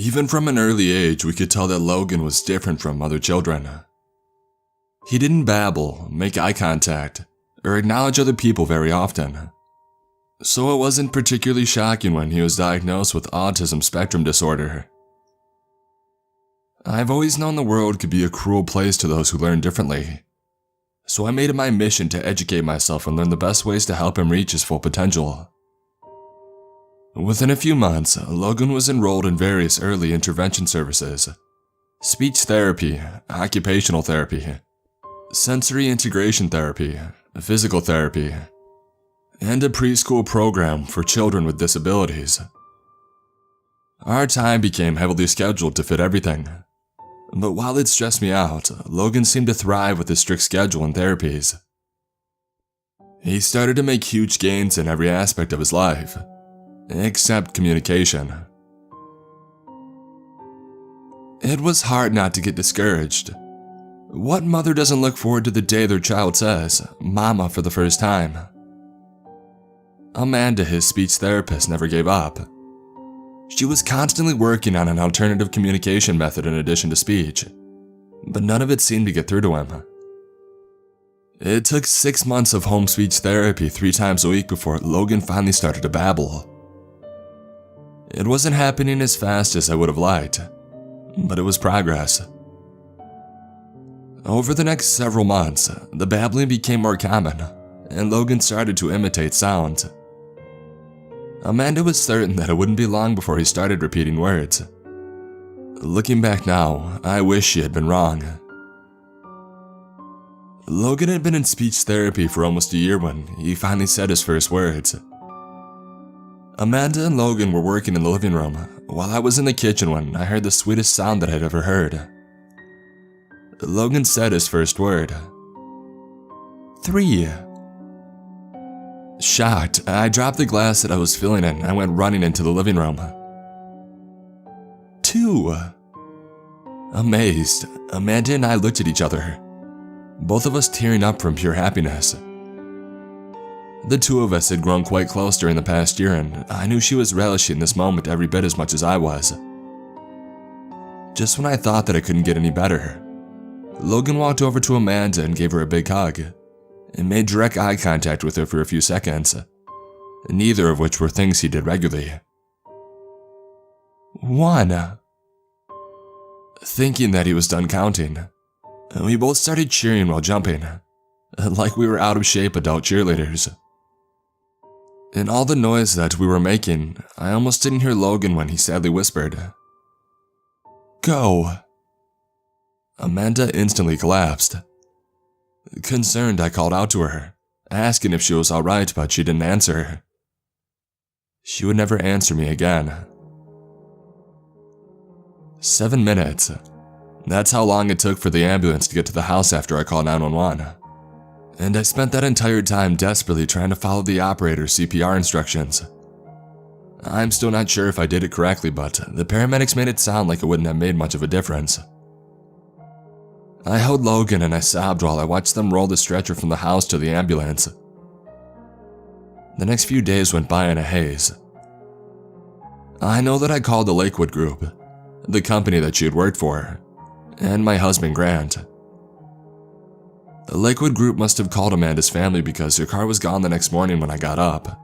Even from an early age, we could tell that Logan was different from other children. He didn't babble, make eye contact, or acknowledge other people very often. So it wasn't particularly shocking when he was diagnosed with autism spectrum disorder. I've always known the world could be a cruel place to those who learn differently. So I made it my mission to educate myself and learn the best ways to help him reach his full potential. Within a few months, Logan was enrolled in various early intervention services: speech therapy, occupational therapy, sensory integration therapy, physical therapy, and a preschool program for children with disabilities. Our time became heavily scheduled to fit everything. But while it stressed me out, Logan seemed to thrive with his strict schedule and therapies. He started to make huge gains in every aspect of his life, except communication. It was hard not to get discouraged. What mother doesn't look forward to the day their child says, "Mama," for the first time? Amanda, his speech therapist, never gave up. She was constantly working on an alternative communication method in addition to speech, but none of it seemed to get through to him. It took 6 months of home speech therapy 3 times a week before Logan finally started to babble. It wasn't happening as fast as I would have liked, but it was progress. Over the next several months, the babbling became more common, and Logan started to imitate sounds. Amanda was certain that it wouldn't be long before he started repeating words. Looking back now, I wish she had been wrong. Logan had been in speech therapy for almost a year when he finally said his first words. Amanda and Logan were working in the living room, while I was in the kitchen when I heard the sweetest sound that I'd ever heard. Logan said his first word. 3. Shocked, I dropped the glass that I was filling in and went running into the living room. 2. Amazed, Amanda and I looked at each other, both of us tearing up from pure happiness. The two of us had grown quite close during the past year, and I knew she was relishing this moment every bit as much as I was. Just when I thought that it couldn't get any better, Logan walked over to Amanda and gave her a big hug, and made direct eye contact with her for a few seconds, neither of which were things he did regularly. 1. Thinking that he was done counting, we both started cheering while jumping, like we were out of shape adult cheerleaders. In all the noise that we were making, I almost didn't hear Logan when he sadly whispered, "Go." Amanda instantly collapsed. Concerned, I called out to her, asking if she was alright, but she didn't answer. She would never answer me again. 7 minutes. That's how long it took for the ambulance to get to the house after I called 911. And I spent that entire time desperately trying to follow the operator's CPR instructions. I'm still not sure if I did it correctly, but the paramedics made it sound like it wouldn't have made much of a difference. I held Logan and I sobbed while I watched them roll the stretcher from the house to the ambulance. The next few days went by in a haze. I know that I called the Lakewood Group, the company that she had worked for, and my husband Grant. The Lakewood Group must have called Amanda's family because her car was gone the next morning when I got up.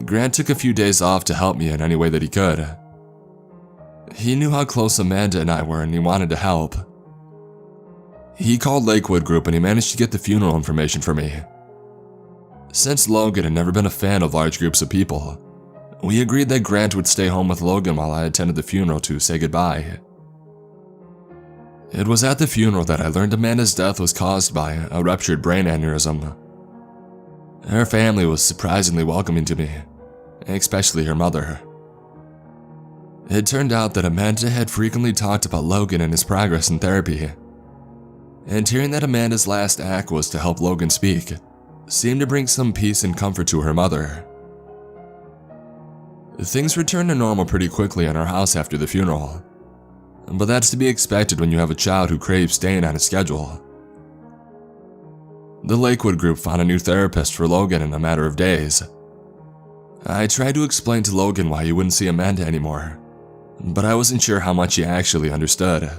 Grant took a few days off to help me in any way that he could. He knew how close Amanda and I were and he wanted to help. He called Lakewood Group and he managed to get the funeral information for me. Since Logan had never been a fan of large groups of people, we agreed that Grant would stay home with Logan while I attended the funeral to say goodbye. It was at the funeral that I learned Amanda's death was caused by a ruptured brain aneurysm. Her family was surprisingly welcoming to me, especially her mother. It turned out that Amanda had frequently talked about Logan and his progress in therapy, and hearing that Amanda's last act was to help Logan speak seemed to bring some peace and comfort to her mother. Things returned to normal pretty quickly in our house after the funeral, but that's to be expected when you have a child who craves staying on a schedule. The Lakewood Group found a new therapist for Logan in a matter of days. I tried to explain to Logan why he wouldn't see Amanda anymore, but I wasn't sure how much he actually understood.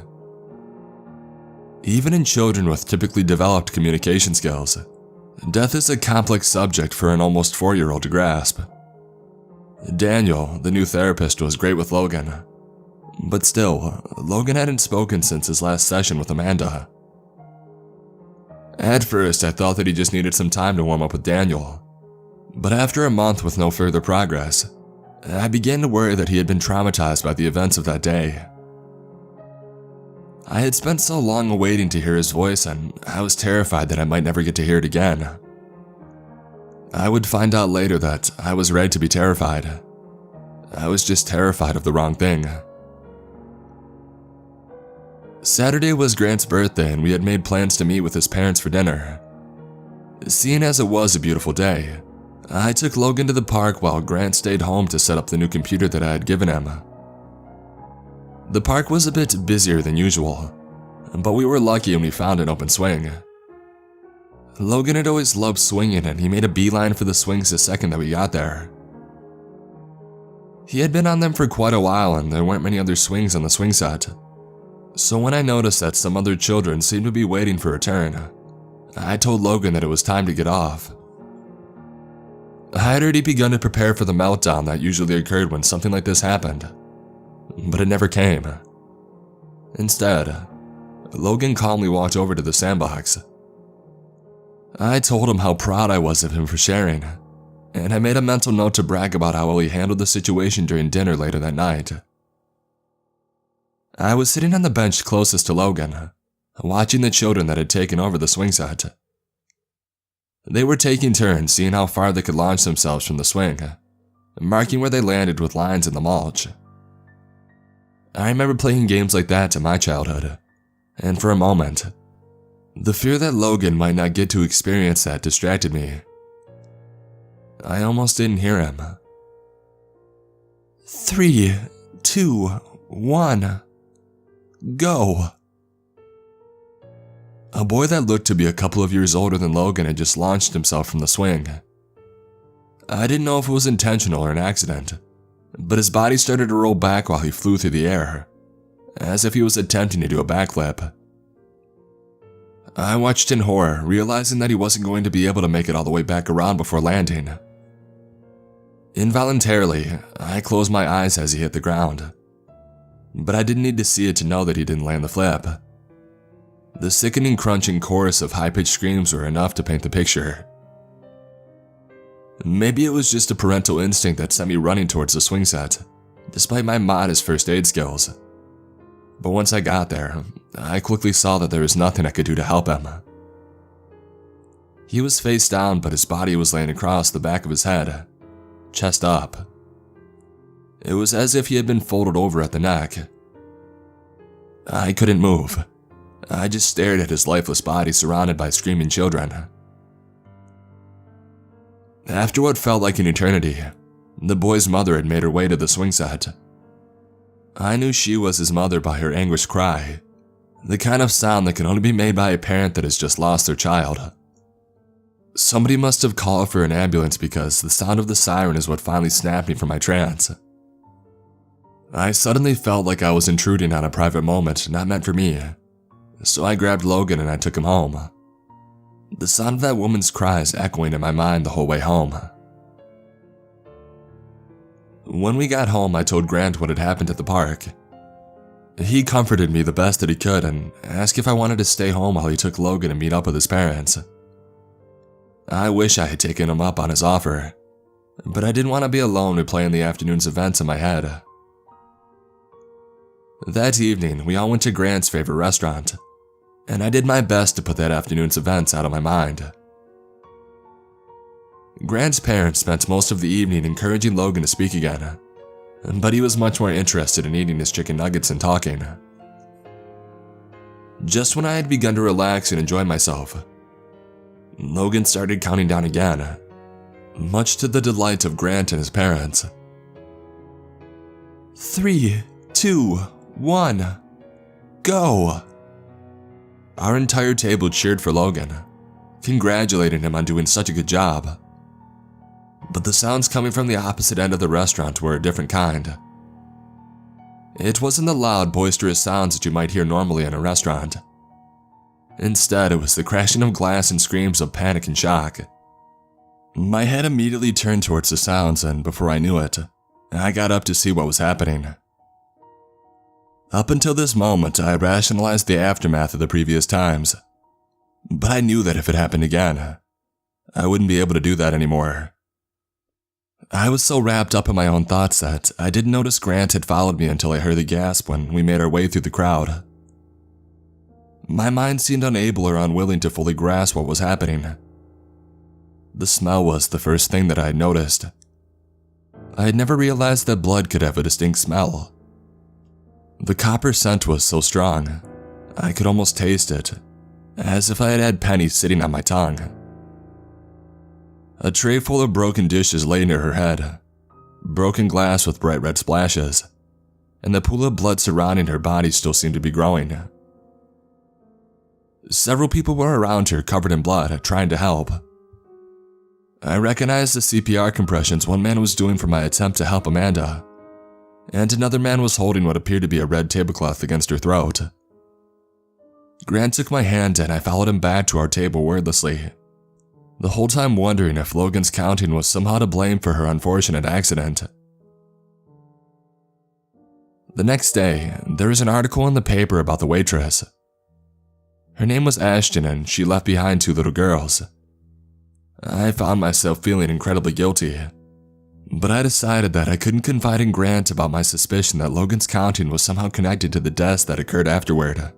Even in children with typically developed communication skills, death is a complex subject for an almost 4-year-old to grasp. Daniel, the new therapist, was great with Logan, but still, Logan hadn't spoken since his last session with Amanda. At first, I thought that he just needed some time to warm up with Daniel, but after a month with no further progress, I began to worry that he had been traumatized by the events of that day. I had spent so long awaiting to hear his voice, and I was terrified that I might never get to hear it again. I would find out later that I was right to be terrified. I was just terrified of the wrong thing. Saturday was Grant's birthday, and we had made plans to meet with his parents for dinner. Seeing as it was a beautiful day, I took Logan to the park while Grant stayed home to set up the new computer that I had given him. The park was a bit busier than usual, but we were lucky when we found an open swing. Logan had always loved swinging, and he made a beeline for the swings the second that we got there. He had been on them for quite a while, and there weren't many other swings on the swing set. So when I noticed that some other children seemed to be waiting for a turn, I told Logan that it was time to get off. I had already begun to prepare for the meltdown that usually occurred when something like this happened, but it never came. Instead, Logan calmly walked over to the sandbox. I told him how proud I was of him for sharing, and I made a mental note to brag about how well he handled the situation during dinner later that night. I was sitting on the bench closest to Logan, watching the children that had taken over the swing set. They were taking turns seeing how far they could launch themselves from the swing, marking where they landed with lines in the mulch. I remember playing games like that in my childhood, and for a moment, the fear that Logan might not get to experience that distracted me. I almost didn't hear him. 3, 2, 1, go. A boy that looked to be a couple of years older than Logan had just launched himself from the swing. I didn't know if it was intentional or an accident, but his body started to roll back while he flew through the air, as if he was attempting to do a backflip. I watched in horror, realizing that he wasn't going to be able to make it all the way back around before landing. Involuntarily, I closed my eyes as he hit the ground, but I didn't need to see it to know that he didn't land the flip. The sickening crunching chorus of high-pitched screams were enough to paint the picture. Maybe it was just a parental instinct that sent me running towards the swing set, despite my modest first aid skills. But once I got there, I quickly saw that there was nothing I could do to help him. He was face down, but his body was laying across the back of his head, chest up. It was as if he had been folded over at the neck. I couldn't move. I just stared at his lifeless body surrounded by screaming children. After what felt like an eternity, the boy's mother had made her way to the swing set. I knew she was his mother by her anguished cry, the kind of sound that can only be made by a parent that has just lost their child. Somebody must have called for an ambulance because the sound of the siren is what finally snapped me from my trance. I suddenly felt like I was intruding on a private moment not meant for me, so I grabbed Logan and I took him home. The sound of that woman's cries echoing in my mind the whole way home. When we got home, I told Grant what had happened at the park. He comforted me the best that he could and asked if I wanted to stay home while he took Logan to meet up with his parents. I wish I had taken him up on his offer, but I didn't want to be alone replaying the afternoon's events in my head. That evening, we all went to Grant's favorite restaurant, and I did my best to put that afternoon's events out of my mind. Grant's parents spent most of the evening encouraging Logan to speak again, but he was much more interested in eating his chicken nuggets and talking. Just when I had begun to relax and enjoy myself, Logan started counting down again, much to the delight of Grant and his parents. 3, 2, 1, go! Our entire table cheered for Logan, congratulating him on doing such a good job. But the sounds coming from the opposite end of the restaurant were a different kind. It wasn't the loud, boisterous sounds that you might hear normally in a restaurant. Instead, it was the crashing of glass and screams of panic and shock. My head immediately turned towards the sounds, and before I knew it, I got up to see what was happening. Up until this moment, I rationalized the aftermath of the previous times. But I knew that if it happened again, I wouldn't be able to do that anymore. I was so wrapped up in my own thoughts that I didn't notice Grant had followed me until I heard the gasp when we made our way through the crowd. My mind seemed unable or unwilling to fully grasp what was happening. The smell was the first thing that I had noticed. I had never realized that blood could have a distinct smell. The copper scent was so strong, I could almost taste it, as if I had had pennies sitting on my tongue. A tray full of broken dishes lay near her head, broken glass with bright red splashes, and the pool of blood surrounding her body still seemed to be growing. Several people were around her covered in blood, trying to help. I recognized the CPR compressions one man was doing for my attempt to help Amanda, and another man was holding what appeared to be a red tablecloth against her throat. Grant took my hand and I followed him back to our table wordlessly, the whole time wondering if Logan's counting was somehow to blame for her unfortunate accident. The next day, there was an article in the paper about the waitress. Her name was Ashton and she left behind 2 little girls. I found myself feeling incredibly guilty, but I decided that I couldn't confide in Grant about my suspicion that Logan's counting was somehow connected to the deaths that occurred afterward.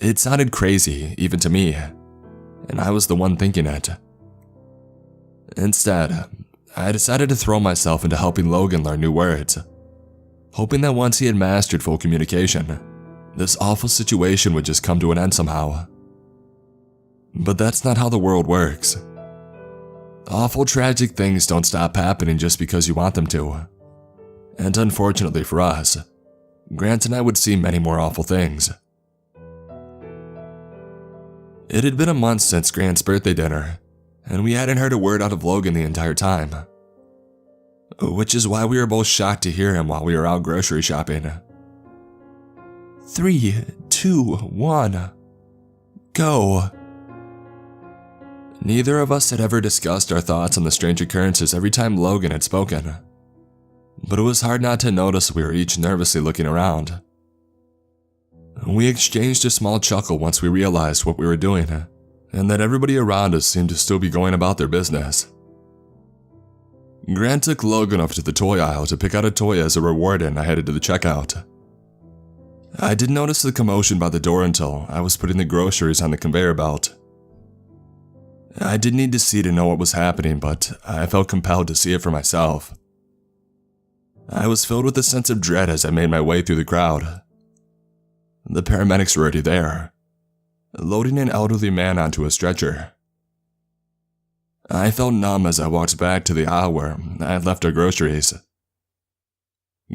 It sounded crazy, even to me, and I was the one thinking it. Instead, I decided to throw myself into helping Logan learn new words, hoping that once he had mastered full communication, this awful situation would just come to an end somehow. But that's not how the world works. Awful, tragic things don't stop happening just because you want them to. And unfortunately for us, Grant and I would see many more awful things. It had been a month since Grant's birthday dinner, and we hadn't heard a word out of Logan the entire time. Which is why we were both shocked to hear him while we were out grocery shopping. 3, 2, 1, go. Neither of us had ever discussed our thoughts on the strange occurrences every time Logan had spoken, but it was hard not to notice we were each nervously looking around. We exchanged a small chuckle once we realized what we were doing, and that everybody around us seemed to still be going about their business. Grant took Logan over to the toy aisle to pick out a toy as a reward, and I headed to the checkout. I didn't notice the commotion by the door until I was putting the groceries on the conveyor belt. I didn't need to see to know what was happening, but I felt compelled to see it for myself. I was filled with a sense of dread as I made my way through the crowd. The paramedics were already there, loading an elderly man onto a stretcher. I felt numb as I walked back to the aisle where I had left our groceries.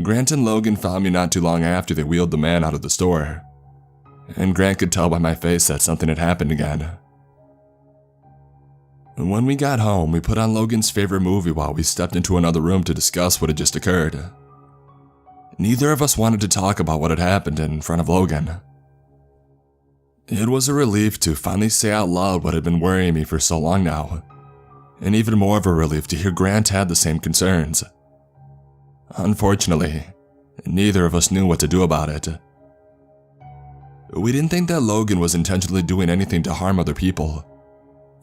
Grant and Logan found me not too long after they wheeled the man out of the store, and Grant could tell by my face that something had happened again. When we got home, we put on Logan's favorite movie while we stepped into another room to discuss what had just occurred. Neither of us wanted to talk about what had happened in front of Logan. It was a relief to finally say out loud what had been worrying me for so long now, and even more of a relief to hear Grant had the same concerns. Unfortunately, neither of us knew what to do about it. We didn't think that Logan was intentionally doing anything to harm other people,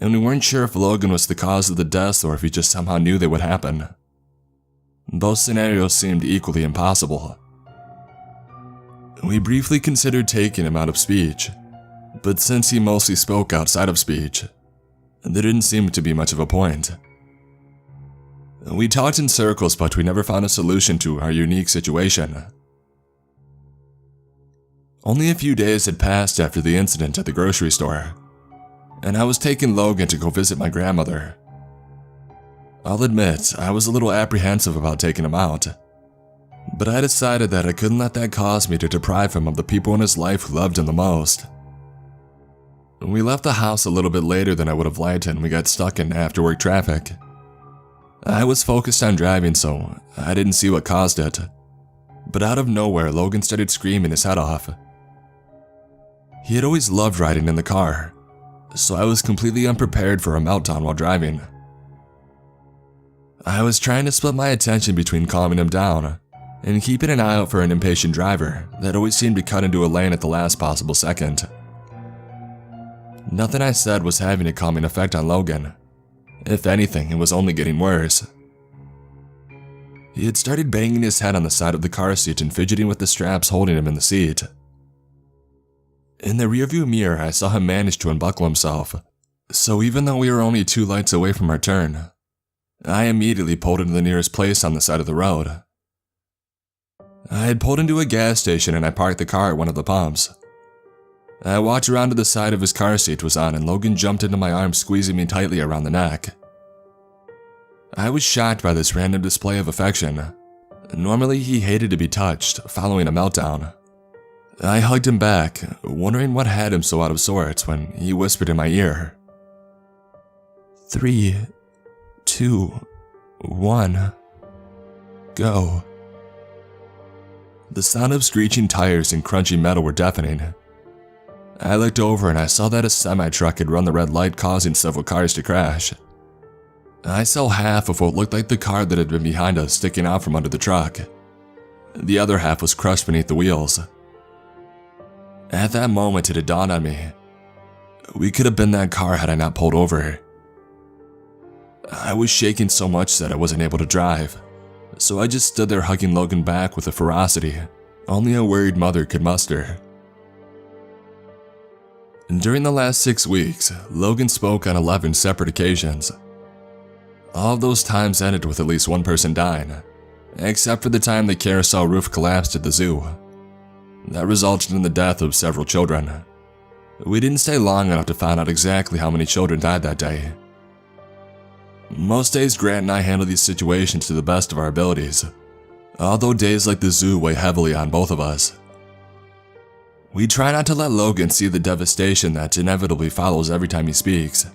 and we weren't sure if Logan was the cause of the deaths or if he just somehow knew they would happen. Both scenarios seemed equally impossible. We briefly considered taking him out of speech, but since he mostly spoke outside of speech, there didn't seem to be much of a point. We talked in circles, but we never found a solution to our unique situation. Only a few days had passed after the incident at the grocery store, and I was taking Logan to go visit my grandmother. I'll admit, I was a little apprehensive about taking him out, but I decided that I couldn't let that cause me to deprive him of the people in his life who loved him the most. We left the house a little bit later than I would have liked, and we got stuck in after-work traffic. I was focused on driving, so I didn't see what caused it. But out of nowhere, Logan started screaming his head off. He had always loved riding in the car, so I was completely unprepared for a meltdown while driving. I was trying to split my attention between calming him down and keeping an eye out for an impatient driver that always seemed to cut into a lane at the last possible second. Nothing I said was having a calming effect on Logan. If anything, it was only getting worse. He had started banging his head on the side of the car seat and fidgeting with the straps holding him in the seat. In the rearview mirror, I saw him manage to unbuckle himself, so even though we were only 2 lights away from our turn, I immediately pulled into the nearest place on the side of the road. I had pulled into a gas station and I parked the car at one of the pumps. I walked around to the side of his car seat was on and Logan jumped into my arms, squeezing me tightly around the neck. I was shocked by this random display of affection. Normally he hated to be touched, following a meltdown. I hugged him back, wondering what had him so out of sorts when he whispered in my ear, 3, 2, 1, go. The sound of screeching tires and crunching metal were deafening. I looked over and I saw that a semi-truck had run the red light, causing several cars to crash. I saw half of what looked like the car that had been behind us sticking out from under the truck. The other half was crushed beneath the wheels. At that moment, it had dawned on me. We could have been that car had I not pulled over. I was shaking so much that I wasn't able to drive, so I just stood there hugging Logan back with a ferocity only a worried mother could muster. During the last 6 weeks, Logan spoke on 11 separate occasions. All of those times ended with at least one person dying, except for the time the carousel roof collapsed at the zoo. That resulted in the death of several children. We didn't stay long enough to find out exactly how many children died that day. Most days Grant and I handle these situations to the best of our abilities, although days like the zoo weigh heavily on both of us. We try not to let Logan see the devastation that inevitably follows every time he speaks.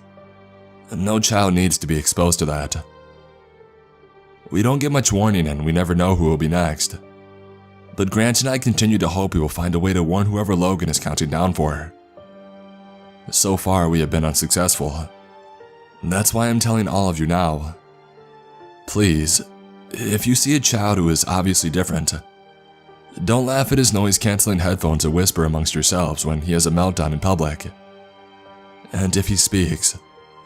No child needs to be exposed to that. We don't get much warning and we never know who will be next. But Grant and I continue to hope we will find a way to warn whoever Logan is counting down for. So far, we have been unsuccessful. That's why I'm telling all of you now. Please, if you see a child who is obviously different, don't laugh at his noise-canceling headphones or whisper amongst yourselves when he has a meltdown in public. And if he speaks,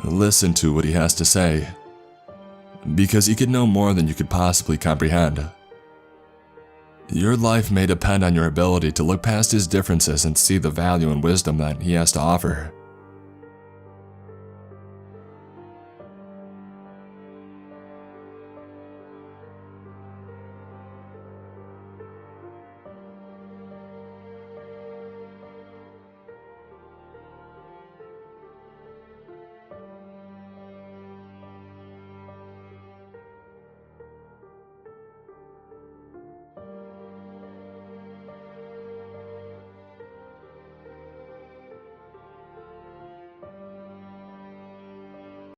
listen to what he has to say, because he could know more than you could possibly comprehend. Your life may depend on your ability to look past his differences and see the value and wisdom that he has to offer.